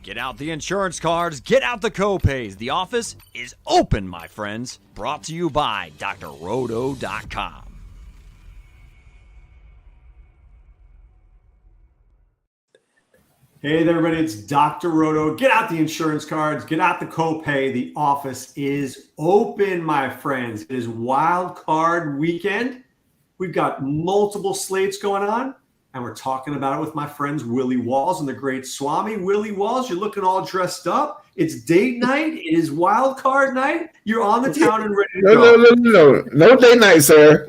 Get out the insurance cards, get out the copays. The office is open, my friends. Brought to you by drroto.com. Hey there, everybody, it's Dr. Roto. Get out the insurance cards, get out the copay. The office is open, my friends. It is Wild Card weekend. We've got multiple slates going on, and we're talking about it with my friends Willie Walls and the great Swame. Willie Walls, you're looking all dressed up. It's date night. It is Wild Card night. You're on the town and ready to go. No date night, sir.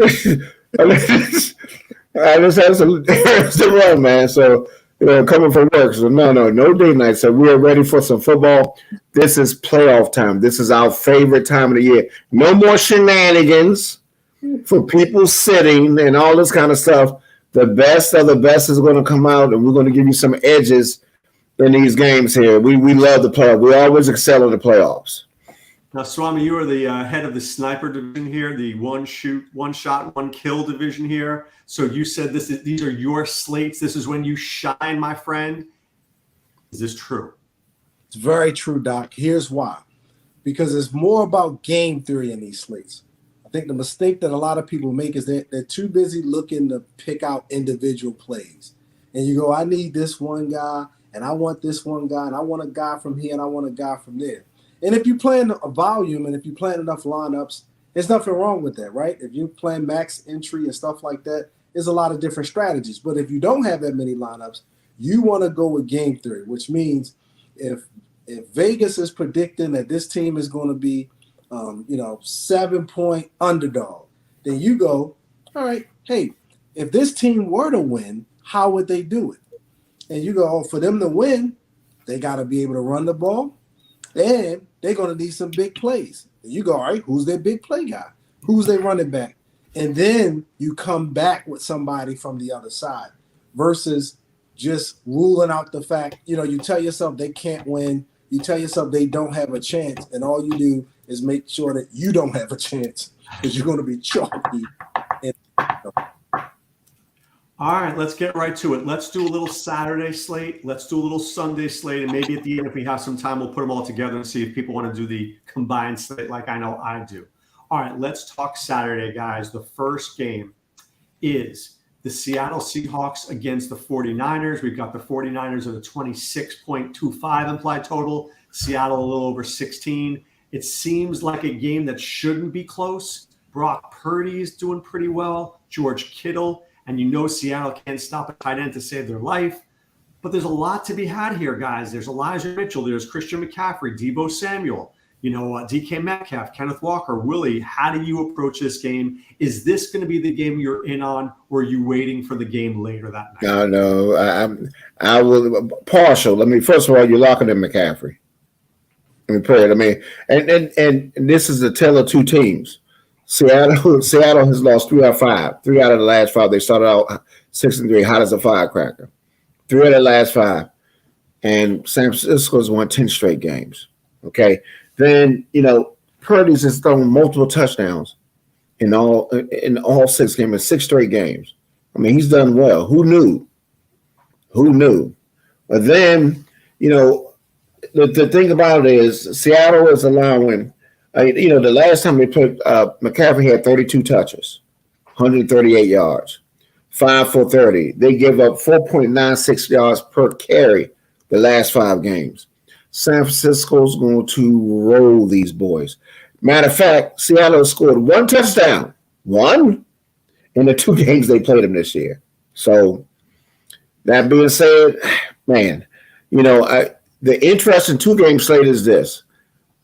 I just had some errands to run, man. So, coming from work. So no date night. So we are ready for some football. This is playoff time. This is our favorite time of the year. No more shenanigans for people sitting and all this kind of stuff. The best of the best is going to come out, and we're going to give you some edges in these games here. We love the playoffs. We always excel in the playoffs. Now, Swami, you are the head of the sniper division here, the one shot, one kill division here. So you said these are your slates. This is when you shine, my friend. Is this true? It's very true, Doc. Here's why. Because it's more about game theory in these slates. I think the mistake that a lot of people make is that they're too busy looking to pick out individual plays. And you go, I need this one guy, and I want this one guy, and I want a guy from here, and I want a guy from there. And if you're playing a volume and if you're playing enough lineups, there's nothing wrong with that, right? If you're playing max entry and stuff like that, there's a lot of different strategies. But if you don't have that many lineups, you want to go with game theory, which means if Vegas is predicting that this team is going to be 7-point underdog, then you go, all right, hey, if this team were to win, how would they do it? And you go, for them to win, they got to be able to run the ball, and they're going to need some big plays. And you go, all right, who's their big play guy? Who's their running back? And then you come back with somebody from the other side versus just ruling out the fact, you tell yourself they can't win. You tell yourself they don't have a chance, and all you do is make sure that you don't have a chance because you're going to be chalky. All right, let's get right to it. Let's do a little Saturday slate. Let's do a little Sunday slate. And maybe at the end, if we have some time, we'll put them all together and see if people want to do the combined slate like I know I do. All right, let's talk Saturday, guys. The first game is the Seattle Seahawks against the 49ers. We've got the 49ers at a 26.25 implied total. Seattle a little over 16. It seems like a game that shouldn't be close. Brock Purdy is doing pretty well. George Kittle. And Seattle can't stop a tight end to save their life. But there's a lot to be had here, guys. There's Elijah Mitchell. There's Christian McCaffrey, Deebo Samuel, DK Metcalf, Kenneth Walker, Willie. How do you approach this game? Is this going to be the game you're in on, or are you waiting for the game later that night? No. I will partial. First of all, you're locking in McCaffrey. And this is the tale of two teams. Seattle has lost 3 out of 5. 3 out of the last 5. They started out 6-3, hot as a firecracker. 3 out of the last 5. And San Francisco's won 10 straight games. Okay. Then, Purdy's has thrown multiple touchdowns in all 6 games, 6 straight games. He's done well. Who knew? But then, the thing about it is Seattle is allowing the last time they played, McCaffrey had 32 touches, 138 yards, 5 for 30. They give up 4.96 yards per carry the last 5 games. San Francisco's going to roll these boys. Matter of fact, Seattle scored 1 touchdown, 1 in the 2 games they played them this year. So that being said, man, the interesting 2-game slate is this.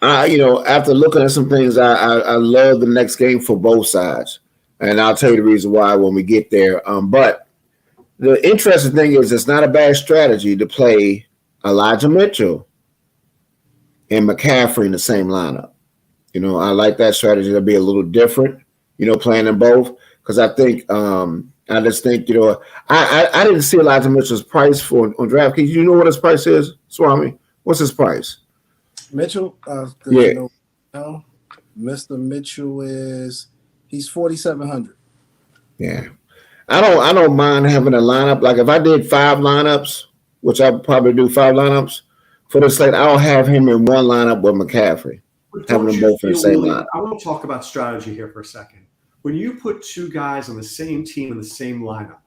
After looking at some things, I love the next game for both sides. And I'll tell you the reason why when we get there. But the interesting thing is it's not a bad strategy to play Elijah Mitchell and McCaffrey in the same lineup. I like that strategy. It'll be a little different, playing them both. Because I just think, I didn't see Elijah Mitchell's price on DraftKings. You know what his price is, Swami? What's his price? Mitchell, yeah. Mr. Mitchell he's 4,700. Yeah, I don't mind having a lineup. Like if I did 5 lineups, which I probably do 5 lineups for the slate, I'll have him in one lineup with McCaffrey, But having don't them you both in the feel, same Willie, lineup. I want to talk about strategy here for a second. When you put two guys on the same team in the same lineup,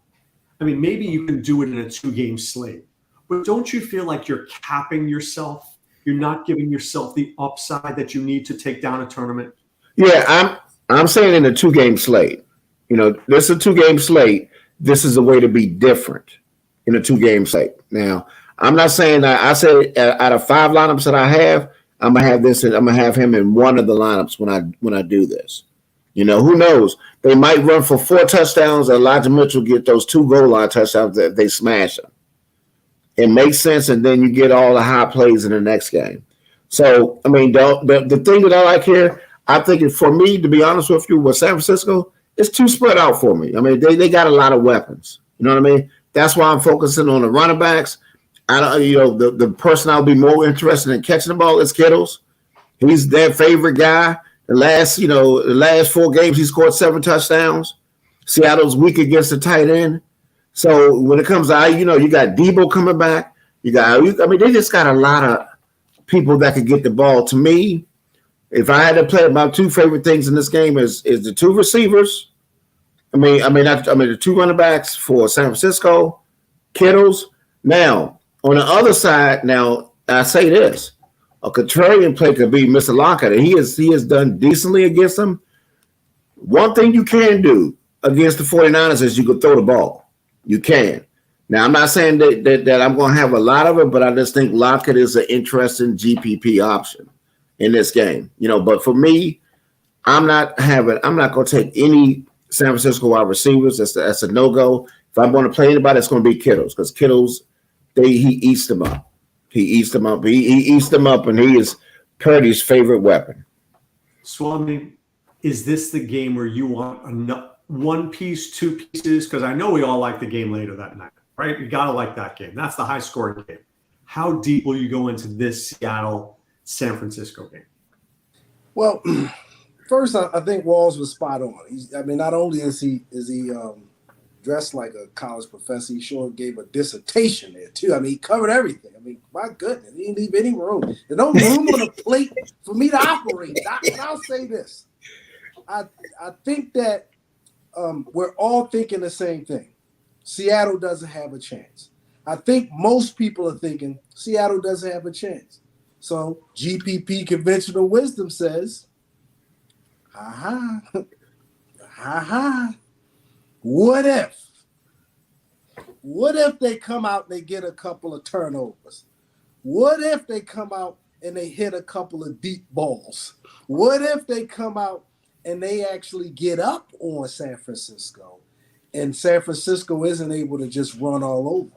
I mean, maybe you can do it in a 2-game slate, but don't you feel like you're capping yourself? You're not giving yourself the upside that you need to take down a tournament? Yeah, I'm saying in a 2-game slate. You know, this is a 2-game slate. This is a way to be different in a 2-game slate. Now, I'm not saying that I said out of 5 lineups that I have, I'm gonna have this. I'm gonna have him in one of the lineups when I do this. You know, who knows? They might run for 4 touchdowns. Elijah Mitchell get those 2 goal line touchdowns that they smash them. It makes sense, and then you get all the high plays in the next game. So, I mean, the thing that I like here, I think for me, to be honest with you, with San Francisco, it's too spread out for me. I mean, they got a lot of weapons. You know what I mean? That's why I'm focusing on the running backs. I don't, you know, the person I'll be more interested in catching the ball is Kittles. He's their favorite guy. The last 4 games, he scored 7 touchdowns. Seattle's weak against the tight end. So when it comes to, you got Debo coming back. They just got a lot of people that could get the ball. To me, if I had to play, my 2 favorite things in this game is the 2 receivers. The 2 running backs for San Francisco, Kittles. Now, on the other side, I say this. A contrarian play could be Mr. Lockett, and he has done decently against them. One thing you can do against the 49ers is you can throw the ball. You can. Now, I'm not saying that I'm going to have a lot of it, but I just think Lockett is an interesting GPP option in this game. You know, but for me, I'm not going to take any San Francisco wide receivers. That's a no-go. If I'm going to play anybody, it's going to be Kittles, because Kittles, he eats them up. He eats them up. He eats them up, and he is Purdy's favorite weapon. Swame, is this the game where you want one piece, 2 pieces? Because I know we all like the game later that night, right? You got to like that game. That's the high-scoring game. How deep will you go into this Seattle-San Francisco game? Well, first, I think Walls was spot on. Not only is he dressed like a college professor, he sure gave a dissertation there too. He covered everything. My goodness, he didn't leave any room. There's no room on the plate for me to operate. I'll say this. I think that we're all thinking the same thing. Seattle doesn't have a chance. I think most people are thinking Seattle doesn't have a chance. So GPP conventional wisdom says, ha ha. What if they come out and they get a couple of turnovers? What if they come out and they hit a couple of deep balls? What if they come out and they actually get up on San Francisco and San Francisco isn't able to just run all over?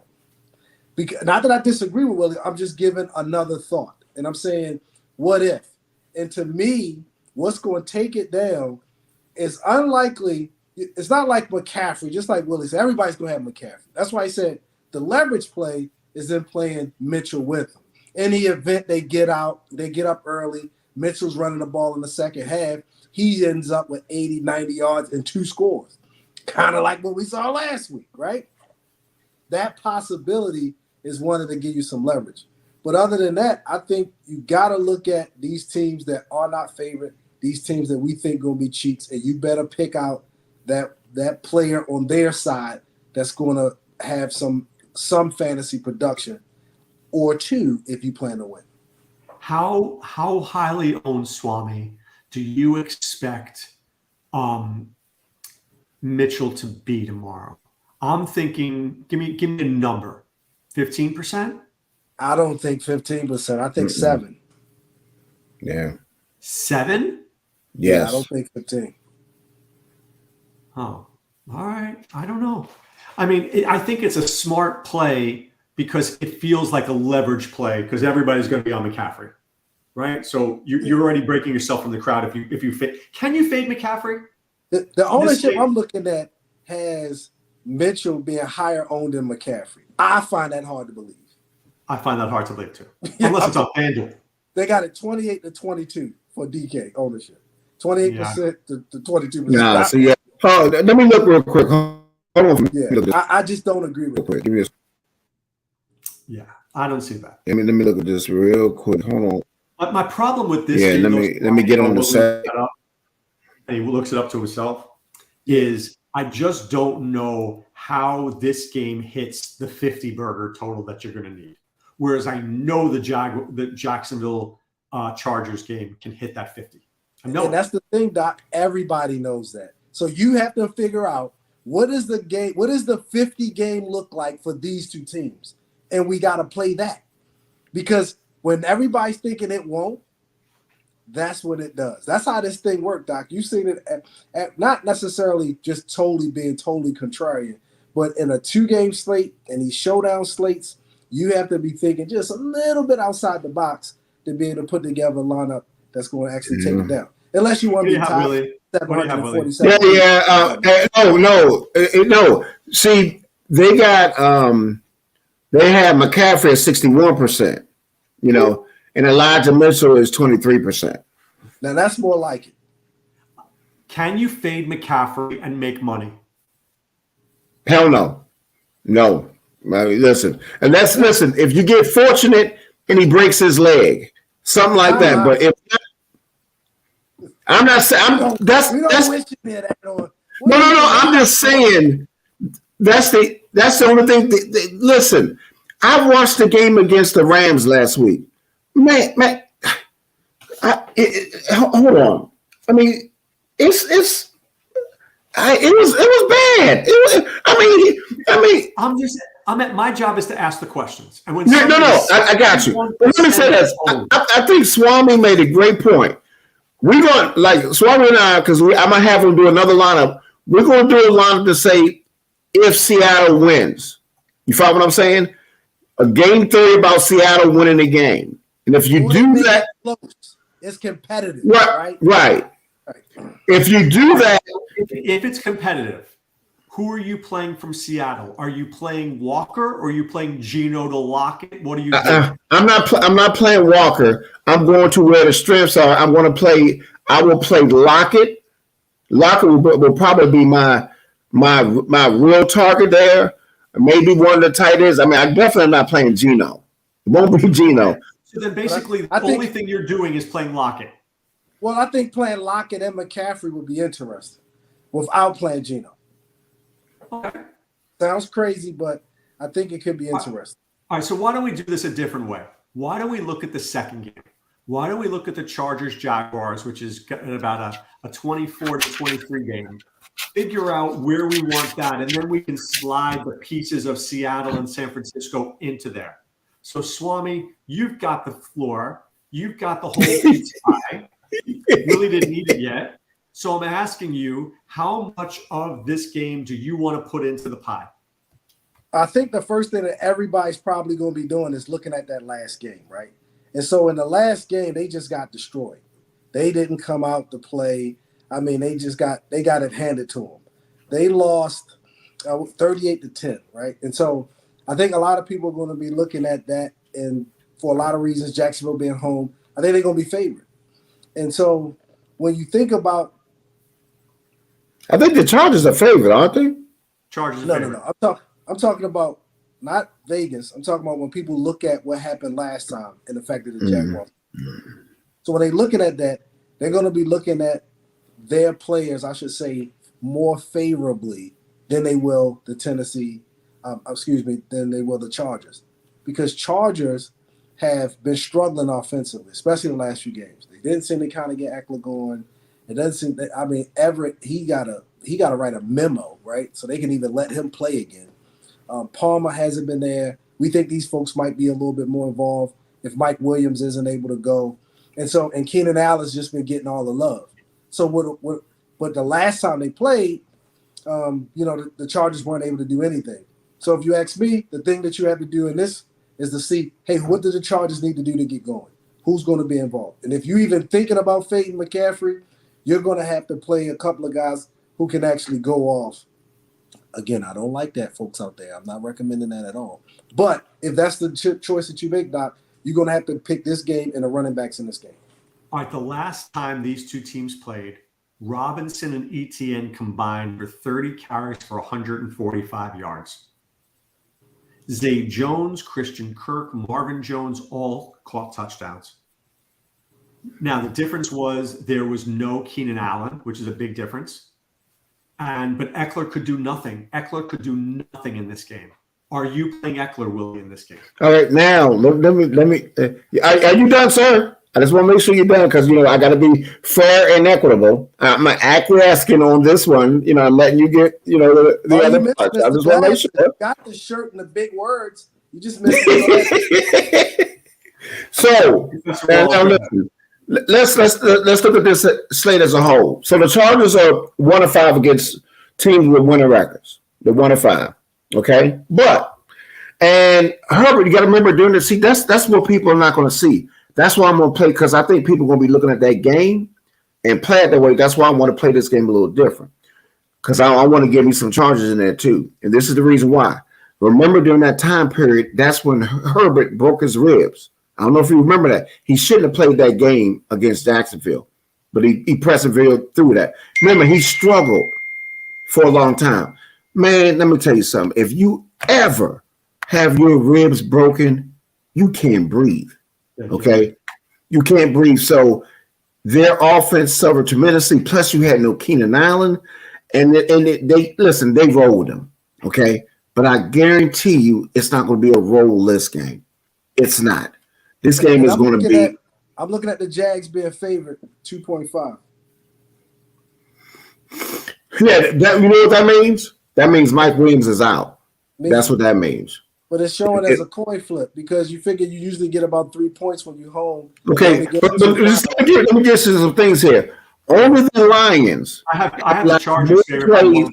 Because, not that I disagree with Willie, I'm just giving another thought. And I'm saying, what if? And to me, what's going to take it down is unlikely. It's not like McCaffrey, just like Willie said. Everybody's going to have McCaffrey. That's why he said the leverage play is in playing Mitchell with him. In the event they get up early, Mitchell's running the ball in the second half, he ends up with 80, 90 yards and 2 scores. Kind of like what we saw last week, right? That possibility is one to give you some leverage. But other than that, I think you got to look at these teams that are not favorite, these teams that we think going to be cheats, and you better pick out that player on their side that's going to have some fantasy production or 2 if you plan to win. How highly owned, Swame, do you expect Mitchell to be tomorrow? I'm thinking, give me a number. 15%? I don't think 15%. I think 7. Yeah. 7? Yes. Yeah, I don't think 15. Oh, all right. I don't know. I think it's a smart play because it feels like a leverage play because everybody's going to be on McCaffrey, right? So you're already breaking yourself from the crowd if you fade. Can you fade McCaffrey? The ownership I'm looking at has Mitchell being higher owned than McCaffrey. I find that hard to believe. I find that hard to believe too, unless it's on FanDuel. They got it 28-22 for DK ownership, 28% to 22%. Nah, so yeah. Oh, let me look real quick. Hold on. Yeah, I just don't agree with it. Give me a... Yeah, I don't see that. Let me look at this real quick. Hold on. But my problem with this, Yeah, let me get on the site. And he looks it up to himself. Is I just don't know how this game hits the 50 burger total that you're going to need. Whereas I know the Jacksonville Chargers game can hit that 50. I know. And that's the thing, Doc. Everybody knows that. So you have to figure out what is the game, what does the 50 game look like for these two teams? And we got to play that. Because when everybody's thinking it won't, that's what it does. That's how this thing works, Doc. You've seen it at not necessarily just totally being totally contrarian, but in a 2-game slate and these showdown slates, you have to be thinking just a little bit outside the box to be able to put together a lineup that's going to actually take it down. Unless you want to be top 747. No. See, they got they have McCaffrey at 61%, and Elijah Mitchell is 23%. Now that's more like it. Can you fade McCaffrey and make money? Hell no. No. I mean, listen. If you get fortunate and he breaks his leg, something like that. But if I'm not saying that's no. I'm just saying that's the only thing. Listen, I watched the game against the Rams last week. Man, hold on. I mean, it was bad. My job is to ask the questions. And when I got you. But let me say this. I think Swame made a great point. We're going Swame and I, because I'm gonna have him do another lineup. We're going to do a lineup to say if Seattle wins. You follow what I'm saying? A game theory about Seattle winning the game. And if you do that, it's competitive, right? If you do that, if it's competitive, who are you playing from Seattle? Are you playing Walker or are you playing Geno to lock it? What are you doing? I'm not playing Walker. I'm going to where the strengths are. I will play Lockett. Lockett will probably be my real target there. Maybe one of the tight ends. I mean, I definitely am not playing Geno. It won't be Geno. So then basically the only thing you're doing is playing Lockett. Well, I think playing Lockett and McCaffrey would be interesting without playing Geno. Okay. Sounds crazy, but I think it could be interesting. All right, so why don't we do this a different way? Why don't we look at the second game? Why don't we look at the Chargers-Jaguars, which is about a 24-23 game, figure out where we want that, and then we can slide the pieces of Seattle and San Francisco into there. So, Swami, you've got the floor. You've got the whole pizza pie. You really didn't need it yet. So I'm asking you, how much of this game do you want to put into the pie? I think the first thing that everybody's probably going to be doing is looking at that last game, right? And so in the last game, they just got destroyed. They didn't come out to play. I mean, they got it handed to them. They lost 38-10, right? And so I think a lot of people are going to be looking at that, and for a lot of reasons, Jacksonville being home, I think they're going to be favored. And so when you think about, I think the Chargers are favored, aren't they? Chargers are favored. No. I'm talking about not Vegas. I'm talking about when people look at what happened last time and the fact that the Jaguars. So when they're looking at that, they're going to be looking at their players, I should say, more favorably than they will the than they will the Chargers. Because Chargers have been struggling offensively, especially in the last few games. They didn't seem to kind of get Eckler going. It doesn't seem that, I mean, Everett, he got to write a memo, right? So they can even let him play again. Palmer hasn't been there. We think these folks might be a little bit more involved if Mike Williams isn't able to go. And Keenan Allen's just been getting all the love. So but the last time they played, the Chargers weren't able to do anything. So if you ask me, the thing that you have to do in this is to see, hey, what do the Chargers need to do to get going? Who's going to be involved? And if you're even thinking about fading McCaffrey, you're going to have to play a couple of guys who can actually go off. Again, I don't like that, folks out there. I'm not recommending that at all. But if that's the choice that you make, Doc, you're going to have to pick this game and the running backs in this game. All right, the last time these two teams played, Robinson and Etienne combined for 30 carries for 145 yards. Zay Jones, Christian Kirk, Marvin Jones all caught touchdowns. Now, the difference was there was no Keenan Allen, which is a big difference. But Eckler could do nothing. Eckler could do nothing in this game. Are you playing Eckler, Willie, in this game? All right, now let me. Are you done, sir? I just want to make sure you're done because I got to be fair and equitable. I'm acquiescing on this one. I'm letting you get the other parts. I just want to make sure. You got the shirt and the big words. You just missed it. So now listen. Let's look at this slate as a whole. So the Chargers are 1-5 against teams with winning records. They're 1-5. Okay, and Herbert, you got to remember during the season, that's what people are not going to see. That's why I'm going to play, because I think people are going to be looking at that game and play it that way. That's why I want to play this game a little different, because I want to give me some Chargers in there too. And this is the reason why. Remember, during that time period, that's when Herbert broke his ribs. I don't know if you remember that. He shouldn't have played that game against Jacksonville, but he persevered through that. Remember, he struggled for a long time. Man, let me tell you something. If you ever have your ribs broken, you can't breathe. Okay? You can't breathe. So their offense suffered tremendously. Plus, you had no Keenan Allen. And they rolled them. Okay? But I guarantee you it's not going to be a roll-less game. It's not. This game is going to be. I'm looking at the Jags being favored 2.5. Yeah, you know what that means? That means Mike Williams is out. That's what that means. But it's showing as a coin flip because you figure you usually get about 3 points when you're home. Okay, but let me get some things here. Over the Lions. I have the Chargers favored by 1.5.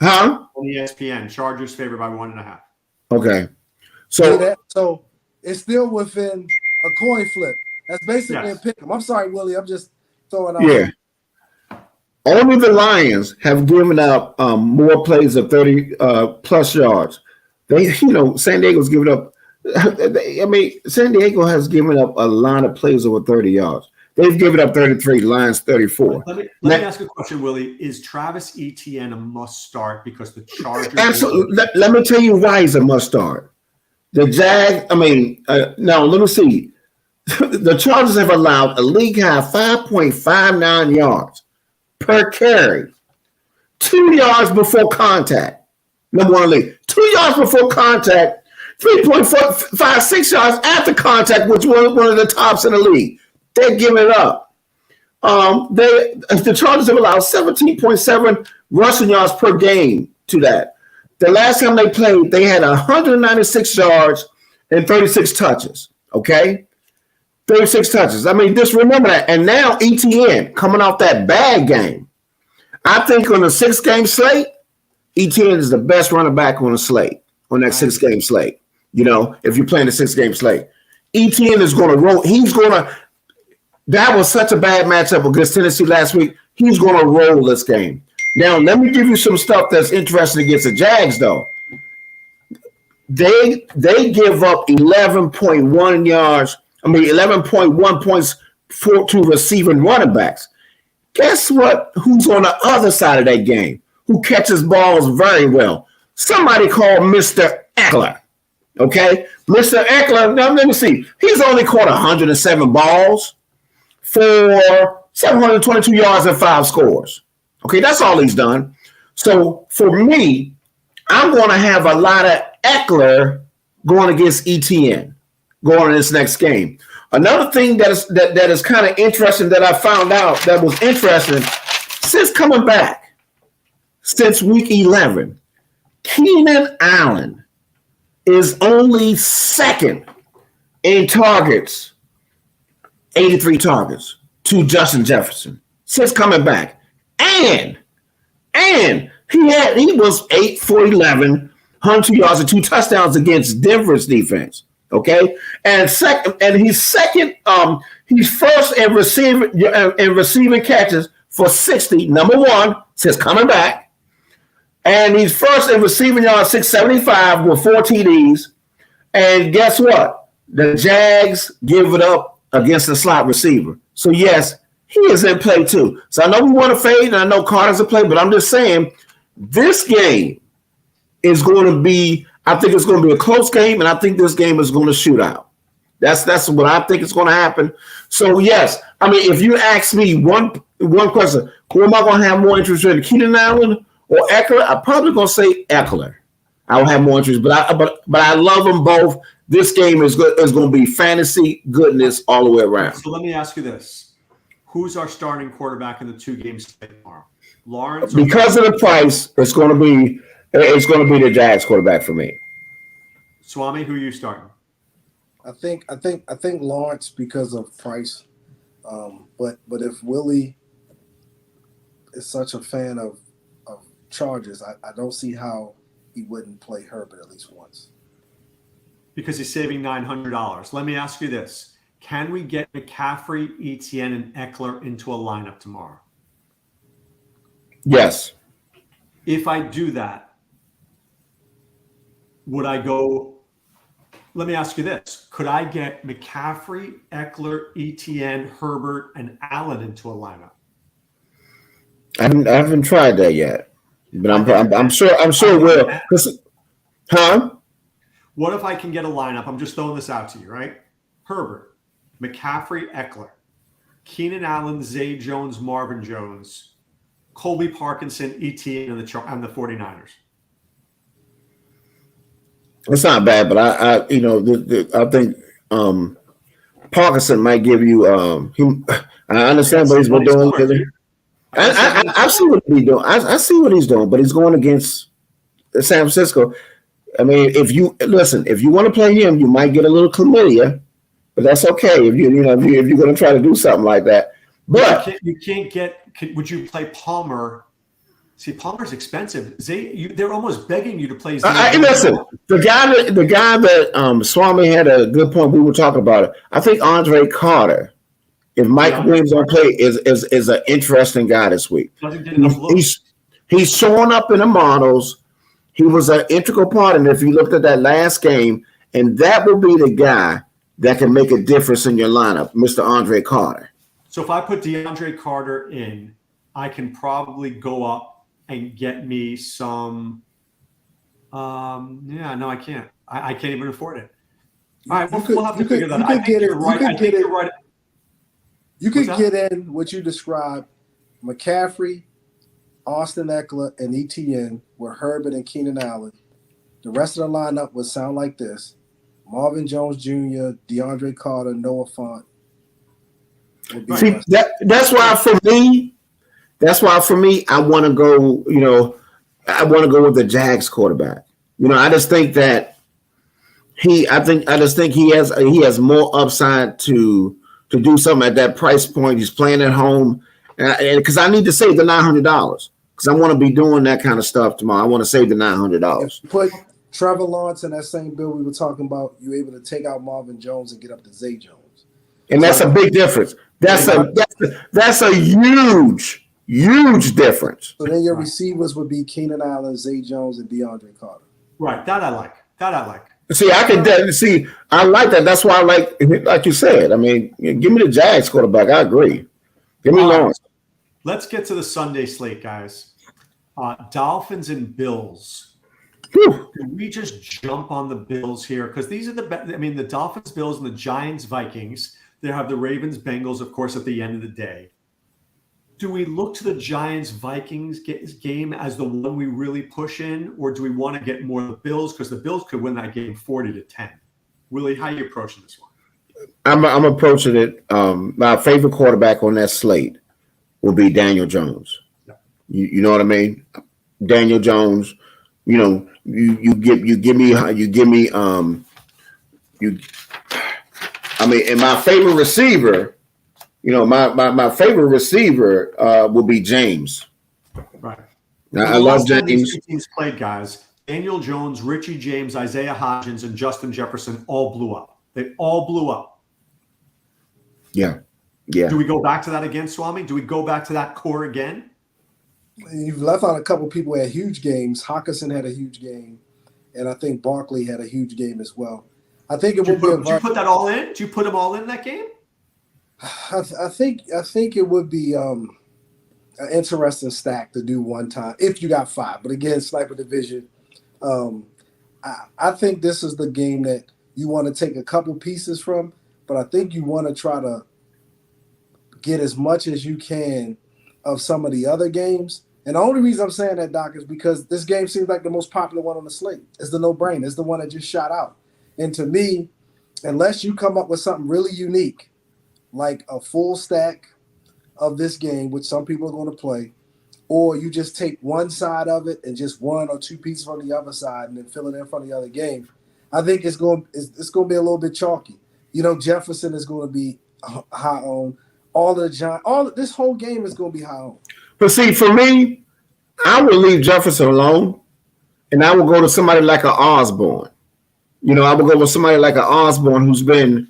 Huh? On ESPN, Chargers favored by 1.5. Okay. So it's still within a coin flip. That's basically a pick 'em. I'm sorry, Willie. I'm just throwing out. Yeah. Only the Lions have given up more plays of 30 plus yards. San Diego's given up. San Diego has given up a lot of plays over 30 yards. They've given up 33, Lions 34. Let me ask a question, Willie. Is Travis Etienne a must start because the Chargers? Absolutely. Let me tell you why he's a must start. The Jags, now let me see. The Chargers have allowed a league high 5.59 yards per carry, 2 yards before contact. Number one league, 2 yards before contact, 3.56 yards after contact, which was one of the tops in the league. They're giving it up. The Chargers have allowed 17.7 rushing yards per game to that. The last time they played, they had 196 yards and 36 touches. Okay? 36 touches. Just remember that. And now ETN coming off that bad game. I think on a 6-game slate, ETN is the best running back on the slate, on that 6-game slate. If you're playing the 6-game slate. ETN is going to roll. That was such a bad matchup against Tennessee last week. He's going to roll this game. Now, let me give you some stuff that's interesting against the Jags, though. They give up 11.1 yards. 11.1 points to receiving running backs. Guess what? Who's on the other side of that game? Who catches balls very well? Somebody called Mr. Eckler. Okay? Mr. Eckler, now let me see. He's only caught 107 balls for 722 yards and 5 scores. Okay, that's all he's done. So for me, I'm going to have a lot of Eckler going against ETN going in this next game. Another thing that is kind of interesting that I found out that was interesting since coming back, since week 11, Keenan Allen is only second in targets, 83 targets, to Justin Jefferson since coming back. And he was 8 for 11, 102 yards and 2 touchdowns against Denver's defense. Okay, and he's second. He's first in receiving catches for 60. Number one since coming back, and he's first in receiving yards 675 with 4 TDs. And guess what? The Jags give it up against the slot receiver. So yes, he is in play too. So I know we want to fade, and I know Carter's in play, but I'm just saying this game is going to be I think it's going to be a close game, and I think this game is going to shoot out. That's what I think is going to happen. So yes, I mean, if you ask me one question, who am I going to have more interest in, Keenan Allen or Eckler? I'm probably going to say Eckler. I'll have more interest, but I love them both. This game is going to be fantasy goodness all the way around. So let me ask you this: who's our starting quarterback in the 2 games tomorrow? Lawrence. Because of the price, it's going to be the Jags quarterback for me. Swame, who are you starting? I think Lawrence because of price, but if Willie is such a fan of Chargers, I don't see how he wouldn't play Herbert at least once. Because he's saving $900. Let me ask you this: can we get McCaffrey, Etienne, and Eckler into a lineup tomorrow? Yes. If I do that, would I go? Let me ask you this: could I get McCaffrey, Eckler, Etienne, Herbert, and Allen into a lineup? I haven't tried that yet, but I'm sure it will. Huh? What if I can get a lineup? I'm just throwing this out to you, right? Herbert, McCaffrey, Eckler, Keenan Allen, Zay Jones, Marvin Jones, Colby Parkinson, Etienne, and the 49ers. It's not bad, but I think Parkinson might give you. I understand what he's been doing. I see what he's doing. I see what he's doing, but he's going against San Francisco. I mean, if you want to play him, you might get a little chlamydia, but that's okay if you're going to try to do something like that. But you can't get. Would you play Palmer? See, Palmer's expensive. They're almost begging you to play. Listen, the guy that Swami had a good point. We were talking about it. I think Andre Carter, if Mike Williams don't play, is an interesting guy this week. He's showing up in the models. He was an integral part, and if you looked at that last game, and that will be the guy that can make a difference in your lineup, Mr. Andre Carter. So if I put DeAndre Carter in, I can probably go up and get me some. No, I can't. I can't even afford it. All right, we'll have to figure that out. I think you're right. You could get in what you described: McCaffrey, Austin Eckler, and Etienne with Herbert and Keenan Allen. The rest of the lineup would sound like this: Marvin Jones Jr., DeAndre Carter, Noah Fant. See, that's why for me, I want to go. I want to go with the Jags quarterback. I just think that he has more upside to do something at that price point. He's playing at home, and because I need to save the $900 because I want to be doing that kind of stuff tomorrow. I want to save the $900. Put Trevor Lawrence in that same bill we were talking about. You're able to take out Marvin Jones and get up to Zay Jones, and that's a big difference. That's a huge difference. So then your receivers would be Keenan Allen, Zay Jones, and DeAndre Carter. Right. That I like. See, I like that. That's why I like you said. I mean, give me the Jags quarterback. I agree. Give me Lawrence. Let's get to the Sunday slate, guys. Dolphins and Bills. Whew. Can we just jump on the Bills here? Because these are the Dolphins, Bills, and the Giants, Vikings. They have the Ravens, Bengals, of course, at the end of the day. Do we look to the Giants-Vikings game as the one we really push in, or do we want to get more of the Bills? Because the Bills could win that game 40-10. Willie, how are you approaching this one? I'm approaching it. My favorite quarterback on that slate will be Daniel Jones. Yeah. You know what I mean? Daniel Jones. You give me. And my favorite receiver. My favorite receiver will be James. Right. Now, I love James. These teams played, guys. Daniel Jones, Richie James, Isaiah Hodgins, and Justin Jefferson all blew up. They all blew up. Yeah. Do we go back to that again, Swami? Do we go back to that core again? You've left out a couple people who had huge games. Hawkinson had a huge game, and I think Barkley had a huge game as well. I think it would be. Did you put that all in? Did you put them all in that game? I think it would be an interesting stack to do one time if you got 5. But again, sniper division. I think this is the game that you want to take a couple pieces from, but I think you want to try to get as much as you can of some of the other games. And the only reason I'm saying that, Doc, is because this game seems like the most popular one on the slate. It's the no-brainer. It's the one that just shot out. And to me, unless you come up with something really unique, like a full stack of this game, which some people are going to play, or you just take one side of it and just one or two pieces from the other side and then fill it in from the other game, I think it's going to be a little bit chalky. Jefferson is going to be high on. This whole game is going to be high on. But see, for me, I would leave Jefferson alone, and I would go to somebody like an Osborne. I would go with somebody like an Osborne who's been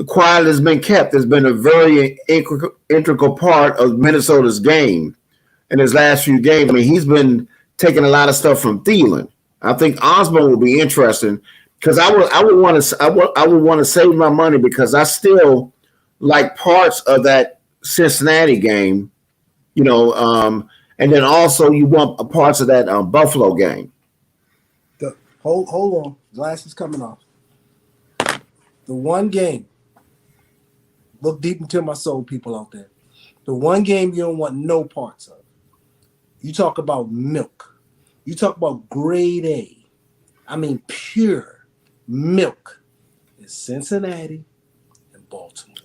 quiet, has been kept, has been a very integral part of Minnesota's game in his last few games. I mean, he's been taking a lot of stuff from Thielen. I think Osborne will be interesting because I would want to save my money because I still like parts of that Cincinnati game, and then also you want parts of that Buffalo game. Hold on, glasses coming off. The one game, look deep into my soul, people out there. The one game you don't want no parts of. You talk about milk. You talk about grade A. I mean pure milk. It's Cincinnati and Baltimore.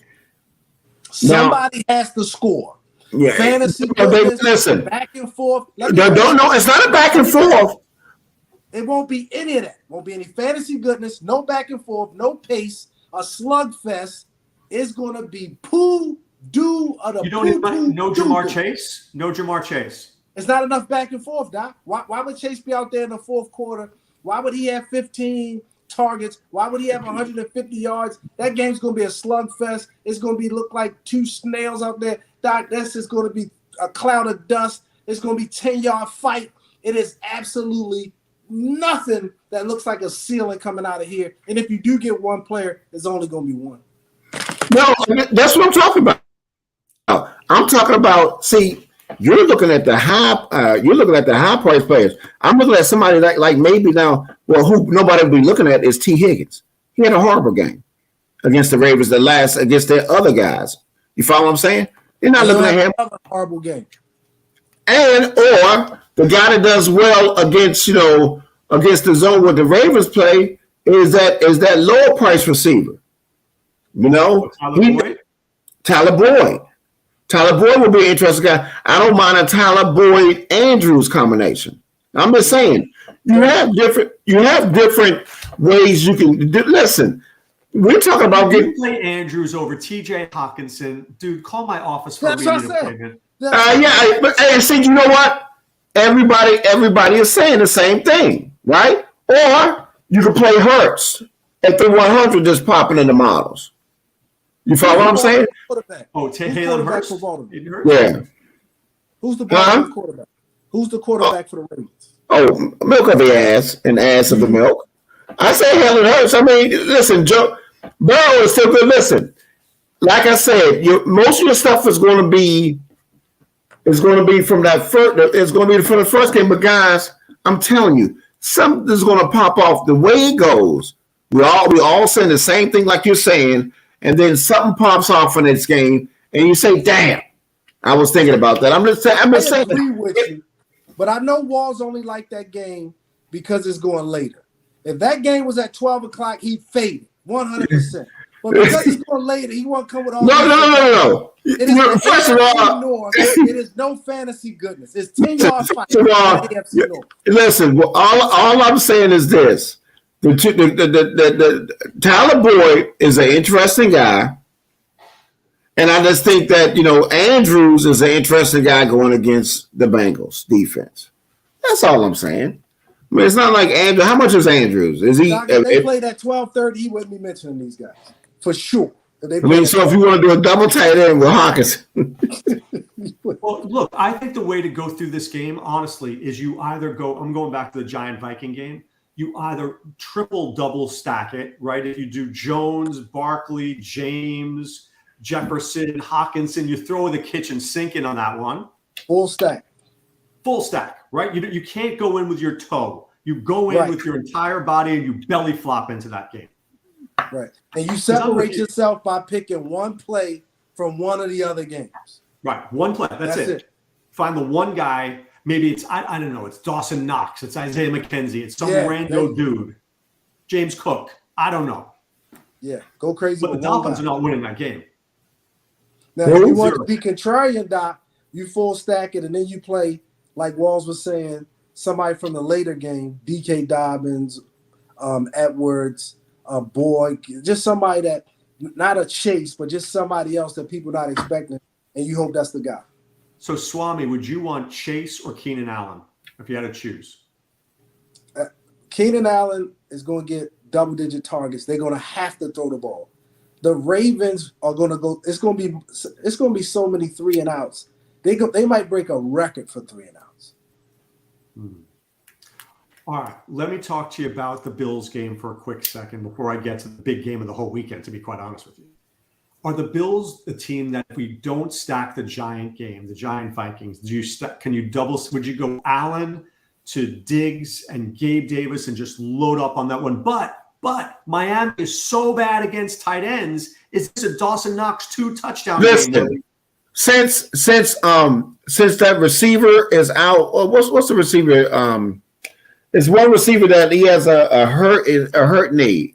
Somebody has to score. Yeah. Fantasy listen. Back and forth. No, it's not a back and forth. It won't be any of that. Won't be any fantasy goodness, no back and forth, no pace, a slugfest. It's going to be poo-doo of the You don't even no Jamar Chase? No Jamar Chase. It's not enough back and forth, Doc. Why would Chase be out there in the fourth quarter? Why would he have 15 targets? Why would he have 150 yards? That game's going to be a slugfest. It's going to look like two snails out there. Doc, that's just going to be a cloud of dust. It's going to be 10-yard fight. It is absolutely nothing that looks like a ceiling coming out of here. And if you do get one player, it's only going to be one. No, that's what I'm talking about. I'm talking about. See, you're looking at the high price players. I'm looking at somebody like maybe now. Well, who nobody will be looking at is T. Higgins. He had a horrible game against the Ravens. Against their other guys. You follow what I'm saying? You're not looking at him. Horrible game. Or the guy that does well against the zone with the Ravens play is that lower price receiver. Tyler Boyd. Tyler Boyd will be an interesting guy. I don't mind a Tyler Boyd Andrews combination. I'm just saying you have different ways you can listen. We're talking about getting play Andrews over TJ Hawkinson. Dude, call my office for a meeting appointment. But see, you know what? Everybody is saying the same thing, right? Or you can play Hurts at the 100 just popping in the models. You follow what I'm saying? Oh, Taylor Hurts. Yeah. Who's the quarterback? Who's the quarterback for the Ravens? Oh, milk of the ass and ass of the milk. I say Taylor Hurts. I mean, listen, Joe Burrow is still good. Listen, like I said, most of your stuff is going to be from that first. It's going to be from the first game. But guys, I'm telling you, something's going to pop off. The way it goes, we all saying the same thing like you're saying, and then something pops off in this game, and you say, "Damn, I was thinking about that." I'm just saying. I agree with you, but I know Wall's only like that game because it's going later. If that game was at 12 o'clock, he'd fade 100%. But because it's going later, he won't come with all. No. First of all, it is no fantasy goodness. It's 10-yard fight. Listen, all I'm saying is this: the Tyler Boyd is an interesting guy, and I just think that Andrews is an interesting guy going against the Bengals defense. That's all I'm saying. I mean, it's not like Andrews. How much is Andrews? Is he? If they played at 12:30, he wouldn't be mentioning these guys for sure. So if you want to do a double tight end with Hawkins. Well, look, I think the way to go through this game, honestly, is you either go. I'm going back to the Giant Viking game. You either triple double stack it, right? If you do Jones, Barkley, James, Jefferson, Hawkinson, you throw the kitchen sink in on that one. Full stack. Full stack, right? You can't go in with your toe. You go in Right. with your entire body and you belly flop into that game. Right. And you separate yourself by picking one play from one of the other games. Right. One play. That's it. Find the one guy. Maybe it's, I don't know, it's Dawson Knox. It's Isaiah McKenzie. It's some rando dude. James Cook. I don't know. Yeah. Go crazy. But the Dolphins are not winning that game. Now, if you want to be contrarian, Doc, you full stack it, and then you play, like Walls was saying, somebody from the later game, DK Dobbins, Edwards, Boyd, just somebody that, not a chase, but just somebody else that people not expecting, and you hope that's the guy. So, Swame, would you want Chase or Keenan Allen if you had to choose? Keenan Allen is going to get double-digit targets. They're going to have to throw the ball. The Ravens are going to go. It's going to be so many 3-and-outs. They might break a record for 3-and-outs. All right, let me talk to you about the Bills game for a quick second before I get to the big game of the whole weekend, to be quite honest with you. Are the Bills the team that if we don't stack the Giant game, the Giant Vikings, would you go Allen to Diggs and Gabe Davis and just load up on that one? But Miami is so bad against tight ends. Is this a Dawson Knox 2 touchdown game? Since that receiver is out, what's the receiver? It's one receiver that he has a hurt knee.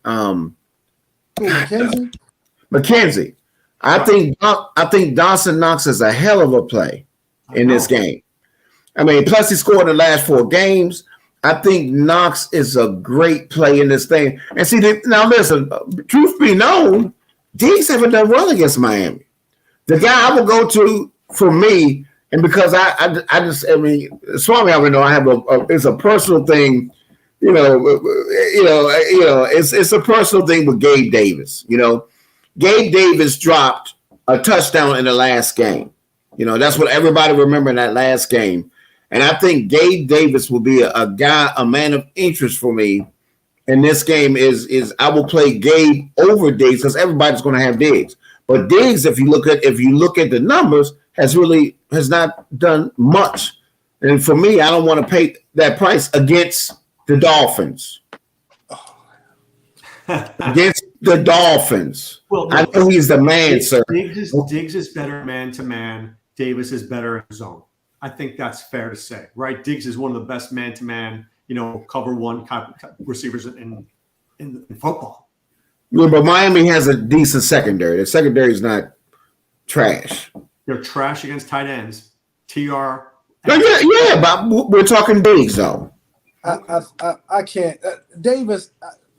McKenzie. I think Dawson Knox is a hell of a play in this game. I mean, plus he scored in the last 4 games. I think Knox is a great play in this thing. And see, now listen, truth be known, Diggs haven't done well against Miami. The guy I will go to for me, and because Swami, I know I have it's a personal thing, it's a personal thing with Gabe Davis. Gabe Davis dropped a touchdown in the last game. That's what everybody remember in that last game. And I think Gabe Davis will be a man of interest for me. And this game is I will play Gabe over Diggs because everybody's going to have Diggs. But Diggs, if you look at the numbers, has not done much. And for me, I don't want to pay that price against the Dolphins. Against the Dolphins. Well, I know he's the man, sir. Diggs is better man-to-man. Davis is better in zone. I think that's fair to say, right? Diggs is one of the best man-to-man, cover one type receivers in football. Yeah, but Miami has a decent secondary. The secondary is not trash. They're trash against tight ends. TR. Yeah, but we're talking Diggs, though. I can't. Davis,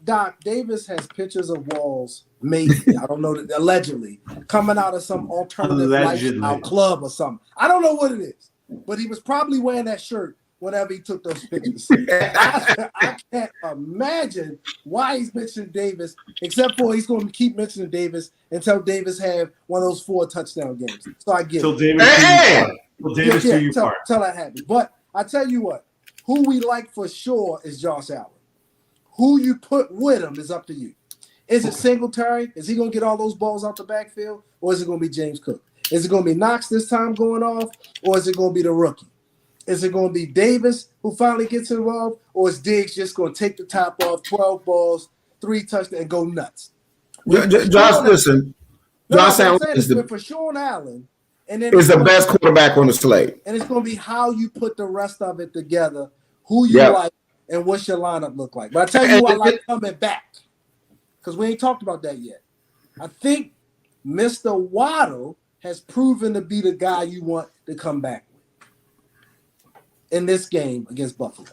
Doc, Davis has pictures of Walls, maybe, I don't know, allegedly, coming out of some alternative lifestyle club or something. I don't know what it is, but he was probably wearing that shirt whenever he took those pictures. I can't imagine why he's mentioning Davis, except for he's going to keep mentioning Davis until Davis have one of those 4 touchdown games. So I get it. Till that happens. But I tell you what, who we like for sure is Josh Allen. Who you put with him is up to you. Is it Singletary? Is he going to get all those balls out the backfield? Or is it going to be James Cook? Is it going to be Knox this time going off? Or is it going to be the rookie? Is it going to be Davis who finally gets involved? Or is Diggs just going to take the top off, 12 balls, 3 touchdowns, and go nuts? Josh Allen is for Sean Allen. And then is the best quarterback on the slate. And it's going to be how you put the rest of it together, who you like, and what's your lineup look like. But I tell you who I like coming back, because we ain't talked about that yet. I think Mr. Waddle has proven to be the guy you want to come back with in this game against Buffalo.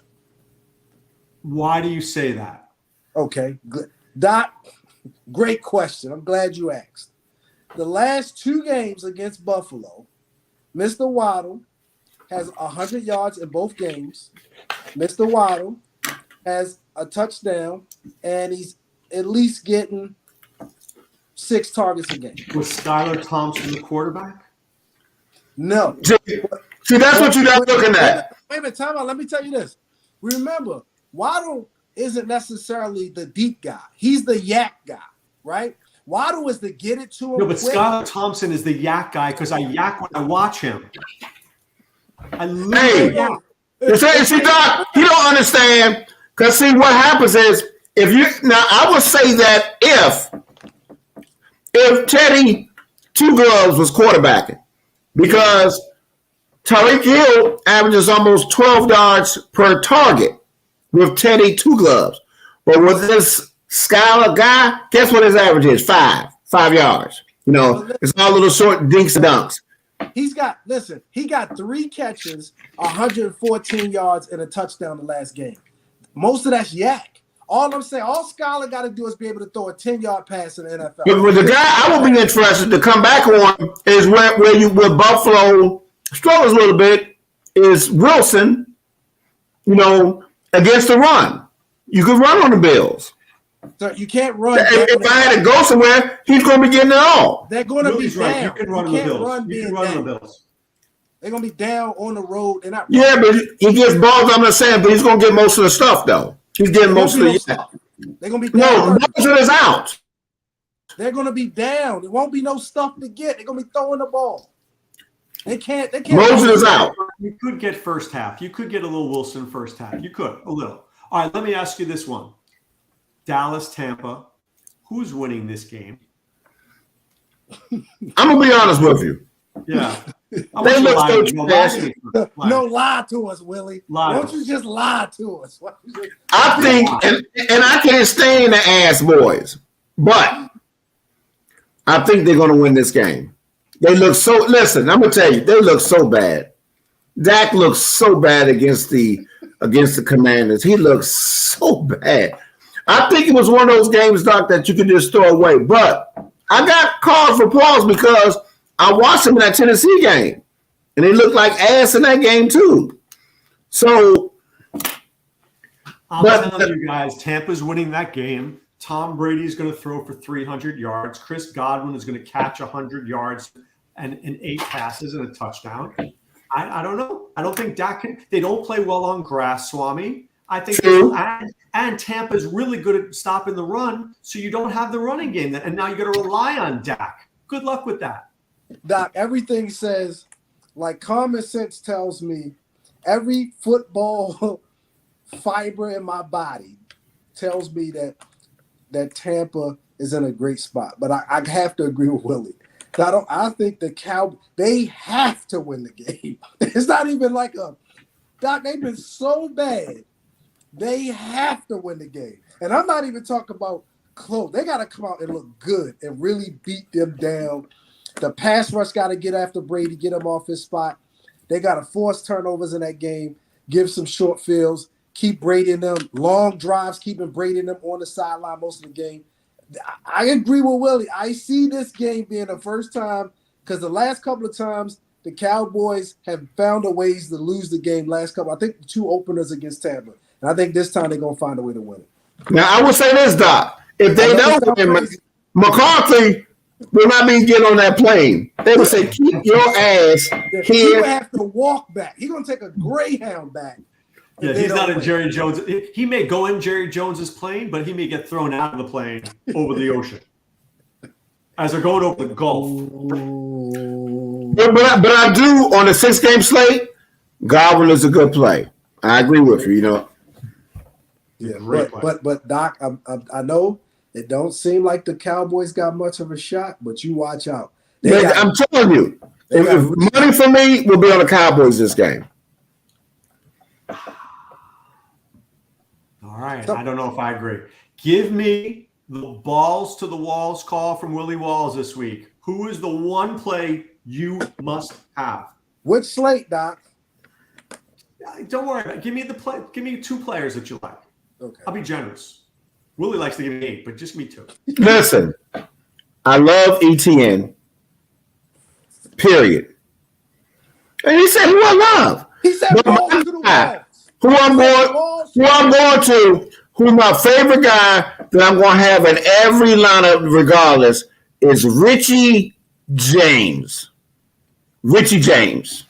Why do you say that? Okay, good. Doc, great question. I'm glad you asked. The last 2 games against Buffalo, Mr. Waddle has 100 yards in both games. Mr. Waddle has a touchdown, and he's at least getting 6 targets a game. Was Skylar Thompson the quarterback? No. See, that's what you're not looking at. Wait a minute, time out. Let me tell you this. Remember, Waddle isn't necessarily the deep guy. He's the yak guy, right? Waddle is to get it to him. No, but Skylar Thompson is the yak guy because I yak when I watch him. I literally yak. See, Doc, you don't understand Because see, what happens is I would say that if Teddy Two Gloves was quarterbacking, because Tyreek Hill averages almost 12 yards per target with Teddy Two Gloves. But with this Skyler guy, guess what his average is? 5 yards. It's all little short dinks and dunks. He got 3 catches, 114 yards, and a touchdown the last game. Most of that's yak. All I'm saying, all Skyler got to do is be able to throw a 10-yard pass in the NFL. But with the guy I would be interested to come back on is where Buffalo struggles a little bit is Wilson, against the run. You could run on the Bills. So you can't run. If I had to go somewhere, he's going to be getting it all. They're going to be down. Right. You can run on the Bills. You can run on the Bills. They're going to be down on the road. They're not. Yeah, but he gets balls. I'm not saying, but he's going to get most of the stuff, though. He's getting most of the stuff. They're going to be down. No, most of it is out. They're going to be down. There won't be no stuff to get. They're going to be throwing the ball. They can't. Most of it is out. You could get first half. You could get a little Wilson first half. You could, a little. All right, let me ask you this one. Dallas, Tampa, who's winning this game? I'm going to be honest with you. Yeah. They look so trash. No, lie to us, Willie. Don't you just lie to us. I think, and I can't stand the ass boys, but I think they're going to win this game. They look so, listen, I'm going to tell you, they look so bad. Dak looks so bad against the Commanders. He looks so bad. I think it was one of those games, Doc, that you could just throw away. But I got called for applause because I watched him in that Tennessee game, and they looked like ass in that game too. So, I'm telling you guys, Tampa's winning that game. Tom Brady's going to throw for 300 yards. Chris Godwin is going to catch 100 yards and 8 passes and a touchdown. I don't know. I don't think Dak can. They don't play well on grass, Swame. I think, and Tampa's really good at stopping the run, so you don't have the running game. And now you got to rely on Dak. Good luck with that. Doc, everything says, like common sense tells me, every football fiber in my body tells me that Tampa is in a great spot. But I have to agree with Willie. I think the they have to win the game. It's not even like Doc, they've been so bad. They have to win the game. And I'm not even talking about close. They got to come out and look good and really beat them down. The pass rush got to get after Brady, get him off his spot. They got to force turnovers in that game, give some short fields, keep Brady in them, long drives, keeping Brady in them on the sideline most of the game. I agree with Willie. I see this game being the first time because the last couple of times the Cowboys have found a ways to lose the game last couple. I think the 2 openers against Tampa. And I think this time they're going to find a way to win it. Now, I will say this, Doc. If they don't win, McCarthy will not be getting on that plane. They will say, keep your ass here. He will have to walk back. He's going to take a Greyhound back. Yeah, he's not in Jerry Jones. He may go in Jerry Jones's plane, but he may get thrown out of the plane over the ocean as they're going over the Gulf. But I do, on the 6-game slate, Godwin is a good play. I agree with you, Yeah, but Doc, I know it don't seem like the Cowboys got much of a shot, but you watch out. I'm telling you, if money for me will be on the Cowboys this game. All right, I don't know if I agree. Give me the balls to the walls call from Willie Walls this week. Who is the one play you must have? Which slate, Doc? Don't worry about it. Give me the play. Give me 2 players that you like. Okay. I'll be generous. Willie likes to give me 8, but just give me 2. Listen, I love ETN. Period. And he said, "Who I love." He said, "Balls to the walls." Who I'm going to, who my favorite guy that I'm going to have in every lineup regardless is Richie James. Richie James.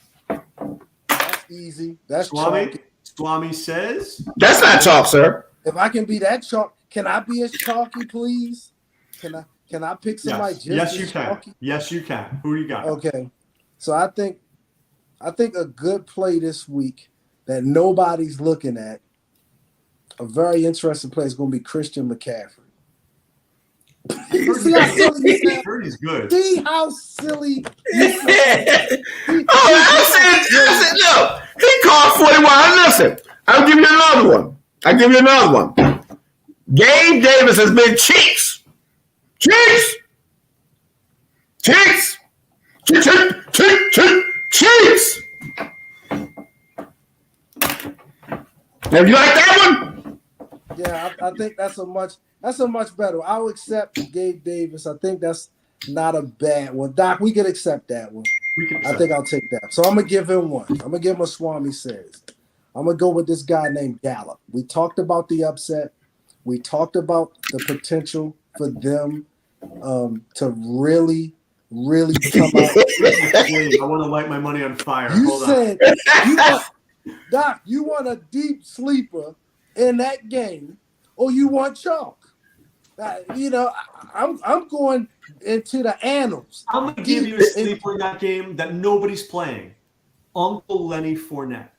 That's easy. That's Swami says. That's not chalk, sir. If I can be that chalk, can I be as chalky, please? Can I pick somebody yes, just you as can. chalky? Yes, you can. Who you got? Okay. So I think a good play this week that nobody's looking at A very interesting play is going to be Christian McCaffrey. See how silly you sound? He's good. See how silly. Listen, look, he called 41. Listen, I'll give you another one. Gabe Davis has been Chiefs. Have you like that one? Yeah, I think that's a much better. I'll accept Gabe Davis. I think that's not a bad one. Doc, we can accept that one. I think I'll take that. So I'm gonna give him one. I'm gonna give him a Swame says. I'm gonna go with this guy named Gallup. We talked about the upset. We talked about the potential for them to really come out. I want to light my money on fire. Hold on. Doc, you want a deep sleeper in that game, or you want chalk? I'm going into the annals. I'm going to give you a sleeper in that game that nobody's playing. Uncle Lenny Fournette.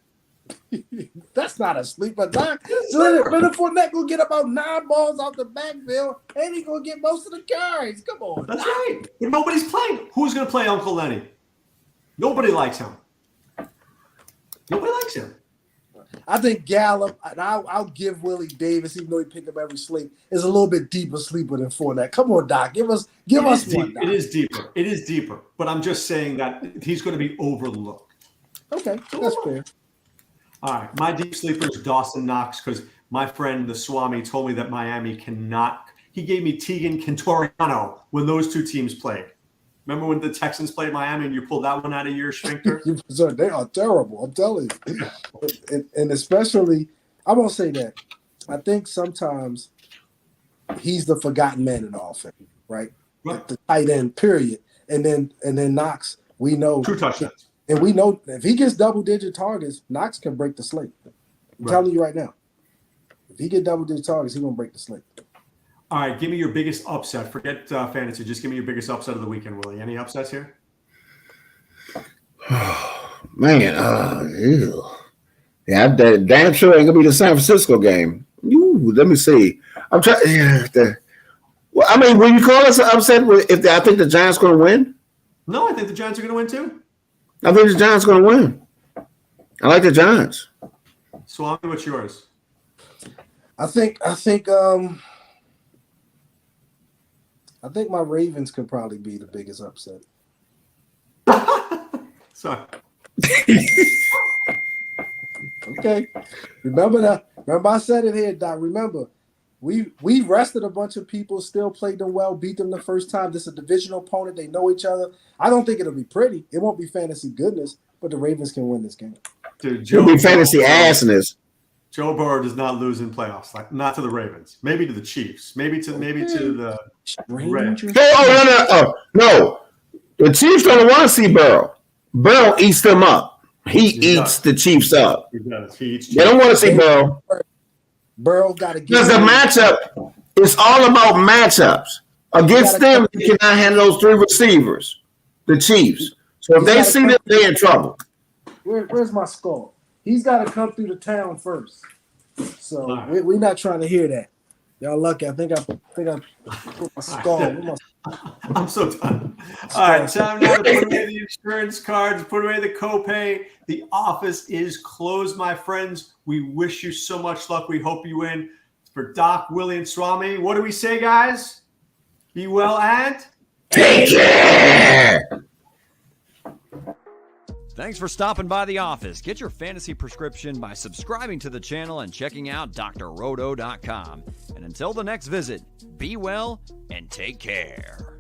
That's not a sleeper, Doc. Leonard Fournette gonna get about 9 balls off the backfield, and he's gonna get most of the carries. Come on, that's right. But nobody's playing. Who's gonna play Uncle Lenny? Nobody likes him. I think Gallup, and I'll give Willie Davis, even though he picked up every slate, is a little bit deeper sleeper than Fournette. Come on, Doc, give us one. Doc. It is deeper. But I'm just saying that he's going to be overlooked. Okay, that's fair. All right, my deep sleeper is Dawson Knox because my friend the Swami told me that Miami cannot. He gave me Tegan Cantoriano when those two teams played. Remember when the Texans played Miami and you pulled that one out of your sphincter? They are terrible, I'm telling you. And especially, I won't say that. I think sometimes he's the forgotten man in the offense, right? The tight end, period. And then Knox, we know. True touchdowns. And we know if he gets double-digit targets, Knox can break the slate. I'm telling you right now. If he gets double-digit targets, he's going to break the slate. All right, give me your biggest upset. Forget fantasy. Just give me your biggest upset of the weekend, Willie. Any upsets here? Man, yeah, I'm damn sure ain't gonna be the San Francisco game. Ooh, let me see. I'm trying. Well, I mean, will you call us upset if I think the Giants going to win? No, I think the Giants are going to win too. I think the Giants are going to win. I like the Giants. Swami, what's yours? I think my Ravens could probably be the biggest upset. Sorry. Okay. Remember that. Remember I said it here, Doc. Remember, we rested a bunch of people, still played them well, beat them the first time. This is a divisional opponent. They know each other. I don't think it'll be pretty. It won't be fantasy goodness, but the Ravens can win this game. Dude, it'll be fantasy assness. Joe Burrow does not lose in playoffs, like not to the Ravens, maybe to the Chiefs, maybe to the Rams. No. The Chiefs don't want to see Burrow. Burrow eats them up. He eats the Chiefs up. He does. They don't want to see Burrow. Burrow got to get. Because the matchup is all about matchups. Against them, you cannot handle those 3 receivers, the Chiefs. So if they see them, they're in trouble. Where's my skull? He's got to come through the town first. So we're not trying to hear that. Y'all lucky. I think I put my skull. I'm so done. All right, time now to put away the insurance cards, put away the copay. The office is closed, my friends. We wish you so much luck. We hope you win. For Doc, Willie, and Swami, what do we say, guys? Be well and take care. Thanks for stopping by the office. Get your fantasy prescription by subscribing to the channel and checking out drroto.com. And until the next visit, be well and take care.